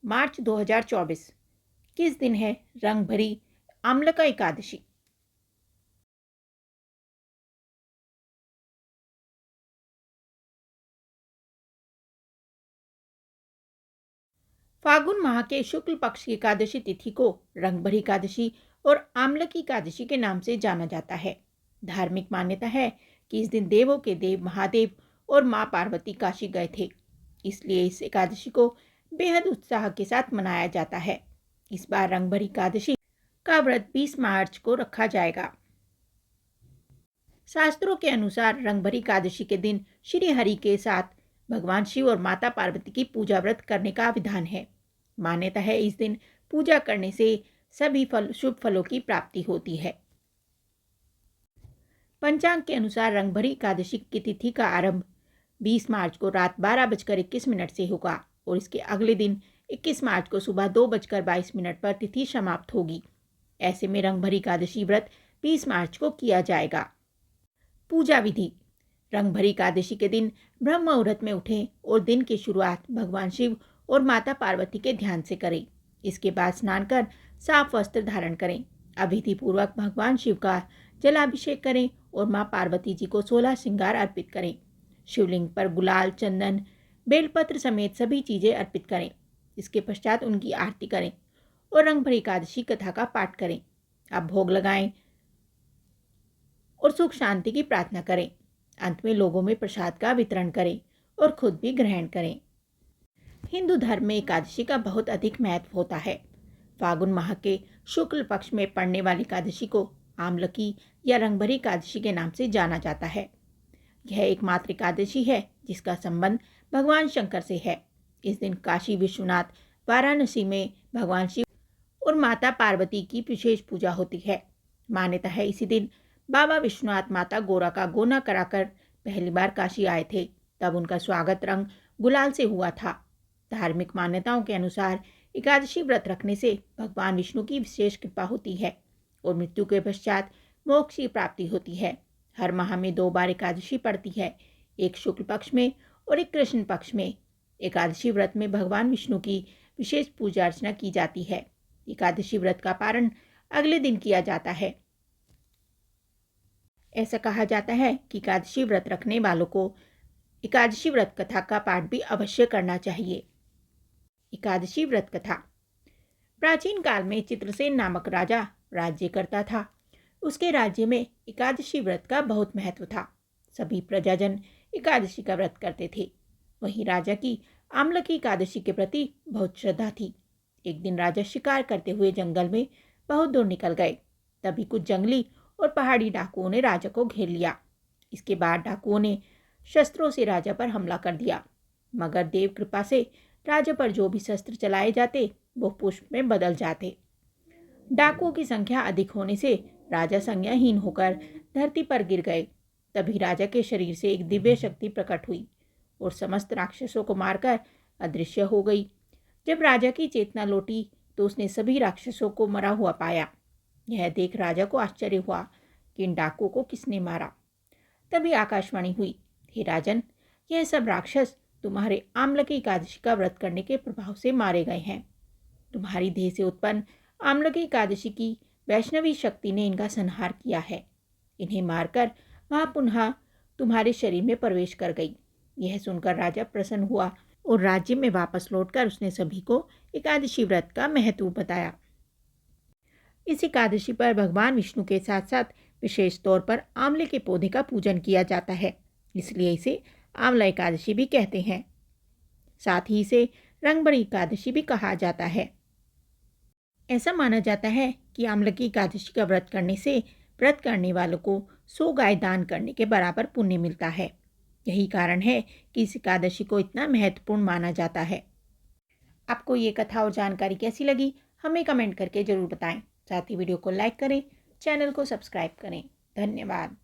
मार्च 2024। किस दिन है रंग भरी आम्लका एकादशी? फागुन माह के शुक्ल पक्ष की एकादशी तिथि को रंगभरी एकादशी और आम्लकी एकादशी के नाम से जाना जाता है। धार्मिक मान्यता है कि इस दिन देवों के देव महादेव और मां पार्वती काशी गए थे, इसलिए इस एकादशी को बेहद उत्साह के साथ मनाया जाता है। इस बार रंगभरी एकादशी का व्रत 20 मार्च को रखा जाएगा। शास्त्रों के अनुसार रंगभरी एकादशी के दिन श्री हरि के साथ भगवान शिव और माता पार्वती की पूजा व्रत करने का विधान है। मान्यता है इस दिन पूजा करने से सभी शुभ फलों की प्राप्ति होती है। पंचांग के अनुसार रंगभरी एकादशी की तिथि का आरंभ 20 मार्च को रात 12:21 से होगा और इसके अगले दिन 21 मार्च को सुबह 2:22 पर तिथि समाप्त होगी। ऐसे में रंगभरी एकादशी व्रत 20 मार्च को किया जाएगा। पूजा विधि। रंगभरी एकादशी के दिन ब्रह्म मुहूर्त में उठें और दिन की शुरुआत भगवान शिव और माता पार्वती के ध्यान से करें। इसके बाद स्नान कर साफ वस्त्र धारण करें। अविधि पूर्वक भगवान शिव का जलाभिषेक करें और मां पार्वती जी को 16 श्रृंगार अर्पित करें। शिवलिंग पर गुलाल, चंदन, बेलपत्र समेत सभी चीजें अर्पित करें। इसके पश्चात उनकी आरती करें और रंगभरी एकादशी कथा का पाठ करें। अब भोग लगाएं और सुख शांति की प्रार्थना करें। अंत में लोगों में प्रसाद का वितरण करें और खुद भी ग्रहण करें। हिंदू धर्म में एकादशी का बहुत अधिक महत्व होता है। फागुन माह के शुक्ल पक्ष में पड़ने वाली एकादशी को आम्लकी या रंगभरी एकादशी के नाम से जाना जाता है। यह एकमात्र एकादशी है जिसका संबंध भगवान शंकर से है। इस दिन काशी विश्वनाथ, वाराणसी में भगवान शिव और माता पार्वती की विशेष पूजा होती है। मान्यता है इसी दिन बाबा विश्वनाथ माता गोरा का गोना कराकर पहली बार काशी आए थे। तब उनका स्वागत रंग गुलाल से हुआ था। धार्मिक मान्यताओं के अनुसार एकादशी व्रत रखने से भगवान विष्णु की विशेष कृपा होती है और मृत्यु के पश्चात मोक्ष की प्राप्ति होती है। हर माह में 2 बार एकादशी पड़ती है, एक शुक्ल पक्ष में और एक कृष्ण पक्ष में। एकादशी व्रत में भगवान विष्णु की विशेष पूजा अर्चना की जाती है। एकादशी व्रत का पारण अगले दिन किया जाता है। ऐसा कहा जाता है कि एकादशी व्रत रखने वालों को एकादशी व्रत कथा का पाठ भी अवश्य करना चाहिए। एकादशी व्रत कथा। प्राचीन काल में चित्रसेन नामक राजा राज्य करता था। उसके राज्य में एकादशी व्रत का बहुत महत्व था। सभी प्रजाजन एकादशी का व्रत करते थे। वहीं राजा की आम्लकी एकादशी के प्रति बहुत श्रद्धा थी। एक दिन राजा शिकार करते हुए जंगल में बहुत दूर निकल गए। तभी कुछ जंगली और पहाड़ी डाकुओं ने राजा को घेर लिया। इसके बाद डाकुओं ने शस्त्रों से राजा पर हमला कर दिया, मगर देव कृपा से राजा पर जो भी शस्त्र चलाए जाते वो पुष्प में बदल जाते। डाकुओं की संख्या अधिक होने से राजा संज्ञाहीन होकर धरती पर गिर गए। तभी राजा के शरीर से एक दिव्य शक्ति प्रकट हुई और समस्त राक्षसों को मारकर अदृश्य हो गई। जब राजा की चेतना लौटी तो उसने सभी राक्षसों को मरा हुआ पाया। यह देख राजा को आश्चर्य हुआ कि इन डाकुओं को किसने मारा। तभी आकाशवाणी हुई, हे राजन, यह सब राक्षस तुम्हारे आम्लकी एकादशी का व्रत करने के प्रभाव से मारे गए हैं। तुम्हारी देह से उत्पन्न आम्लकी एकादशी की वैष्णवी शक्ति ने इनका संहार किया है। इन्हें मारकर वह पुनः तुम्हारे शरीर में प्रवेश कर गई। यह सुनकर राजा प्रसन्न हुआ और राज्य में वापस लौटकर उसने सभी को एकादशी व्रत का महत्व बताया। इस एकादशी पर भगवान विष्णु के साथ साथ विशेष तौर पर आंवले के पौधे का पूजन किया जाता है, इसलिए इसे आंवला एकादशी भी कहते हैं। साथ ही इसे रंगभरी एकादशी भी कहा जाता है। ऐसा माना जाता है कि आंवलकी एकादशी का व्रत करने से व्रत करने वालों को 100 गाय दान करने के बराबर पुण्य मिलता है। यही कारण है कि इस एकादशी को इतना महत्वपूर्ण माना जाता है। आपको ये कथा और जानकारी कैसी लगी हमें कमेंट करके ज़रूर बताएं। साथ ही वीडियो को लाइक करें, चैनल को सब्सक्राइब करें। धन्यवाद।